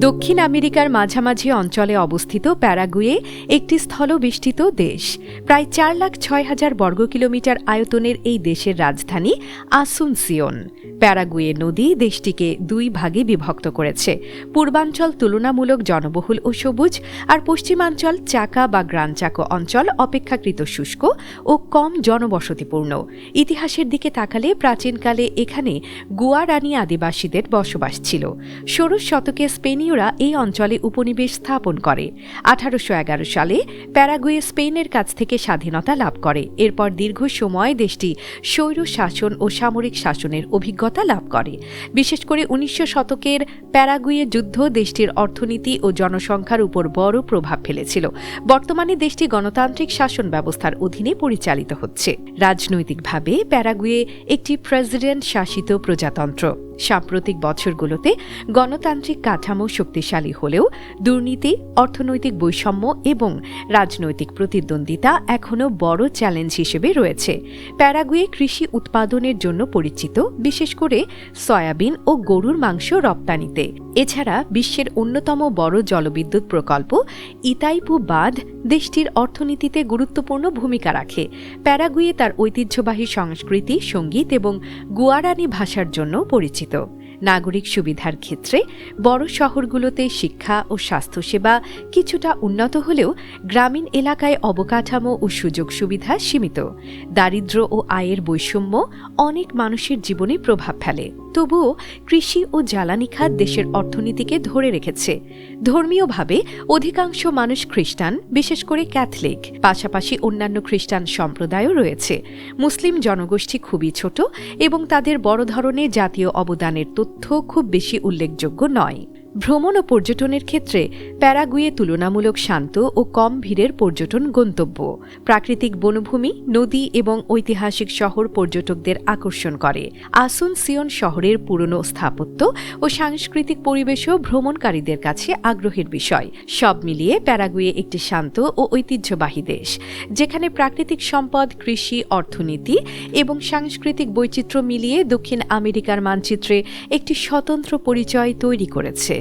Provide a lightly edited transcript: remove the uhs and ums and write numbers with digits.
দক্ষিণ আমেরিকার মাঝামাঝি অঞ্চলে অবস্থিত প্যারাগুয়ে একটি স্থলবেষ্টিত দেশ। প্রায় 4,06,000 বর্গ কিলোমিটার আয়তনের এই দেশের রাজধানী আসুনসিওন। প্যারাগুয়ে নদী দেশটিকে দুই ভাগে বিভক্ত করেছে। পূর্বাঞ্চল তুলনামূলক জনবহুল ও সবুজ, আর পশ্চিমাঞ্চল চাকা বা গ্রান চাকো অঞ্চল অপেক্ষাকৃত শুষ্ক ও কম জনবসতিপূর্ণ। ইতিহাসের দিকে তাকালে প্রাচীনকালে এখানে গুয়ারানি আদিবাসীদের বসবাস ছিল। ষোড়শ শতকে স্পেনীয়রা এই অঞ্চলে উপনিবেশ স্থাপন করে। 1811 সালে প্যারাগুয়ে স্পেনের কাছ থেকে স্বাধীনতা লাভ করে। এরপর দীর্ঘ সময় দেশটি স্বৈর শাসন ও সামরিক শাসনের অভিজ্ঞতা লাভ করে। বিশেষ করে 19 শতকের প্যারাগুয়ে যুদ্ধ দেশটির অর্থনীতি ও জনসংখ্যার উপর বড় প্রভাব ফেলেছিল। বর্তমানে দেশটি গণতান্ত্রিক শাসন ব্যবস্থার অধীনে পরিচালিত হচ্ছে। রাজনৈতিকভাবে প্যারাগুয়ে একটি প্রেসিডেন্ট শাসিত প্রজাতন্ত্র। সাম্প্রতিক বছরগুলোতে গণতান্ত্রিক কাঠামো শক্তিশালী হলেও দুর্নীতি, অর্থনৈতিক বৈষম্য এবং রাজনৈতিক প্রতিদ্বন্দ্বিতা এখনও বড় চ্যালেঞ্জ হিসেবে রয়েছে। প্যারাগুয়ে কৃষি উৎপাদনের জন্য পরিচিত, বিশেষ করে সয়াবিন ও গরুর মাংস রপ্তানিতে। এছাড়া বিশ্বের অন্যতম বড় জলবিদ্যুৎ প্রকল্প ইতাইপু বাঁধ দেশটির অর্থনীতিতে গুরুত্বপূর্ণ ভূমিকা রাখে। প্যারাগুয়ে তার ঐতিহ্যবাহী সংস্কৃতি, সঙ্গীত এবং গুয়ারানি ভাষার জন্য পরিচিত। নাগরিক সুবিধার ক্ষেত্রে বড় শহরগুলোতে শিক্ষা ও স্বাস্থ্যসেবা কিছুটা উন্নত হলেও গ্রামীণ এলাকায় অবকাঠামো ও সুযোগ সুবিধা সীমিত। দারিদ্র্য ও আয়ের বৈষম্য অনেক মানুষের জীবনে প্রভাব ফেলে। তবুও কৃষি ও জ্বালানি খাত দেশের অর্থনীতিকে ধরে রেখেছে। ধর্মীয়ভাবে অধিকাংশ মানুষ খ্রিস্টান, বিশেষ করে ক্যাথলিক। পাশাপাশি অন্যান্য খ্রিস্টান সম্প্রদায়ও রয়েছে। মুসলিম জনগোষ্ঠী খুবই ছোট এবং তাদের বড় ধরনের জাতীয় অবদানের তথ্য খুব বেশি উল্লেখযোগ্য নয়। ভ্রমণ ও পর্যটনের ক্ষেত্রে প্যারাগুয়ে তুলনামূলক শান্ত ও কম ভিড়ের পর্যটন গন্তব্য। প্রাকৃতিক বনভূমি, নদী এবং ঐতিহাসিক শহর পর্যটকদের আকর্ষণ করে। আসুনসিওন শহরের পুরনো স্থাপত্য ও সাংস্কৃতিক পরিবেশও ভ্রমণকারীদের কাছে আগ্রহের বিষয়। সব মিলিয়ে প্যারাগুয়ে একটি শান্ত ও ঐতিহ্যবাহী দেশ, যেখানে প্রাকৃতিক সম্পদ, কৃষি, অর্থনীতি এবং সাংস্কৃতিক বৈচিত্র্য মিলিয়ে দক্ষিণ আমেরিকার মানচিত্রে একটি স্বতন্ত্র পরিচয় তৈরি করেছে।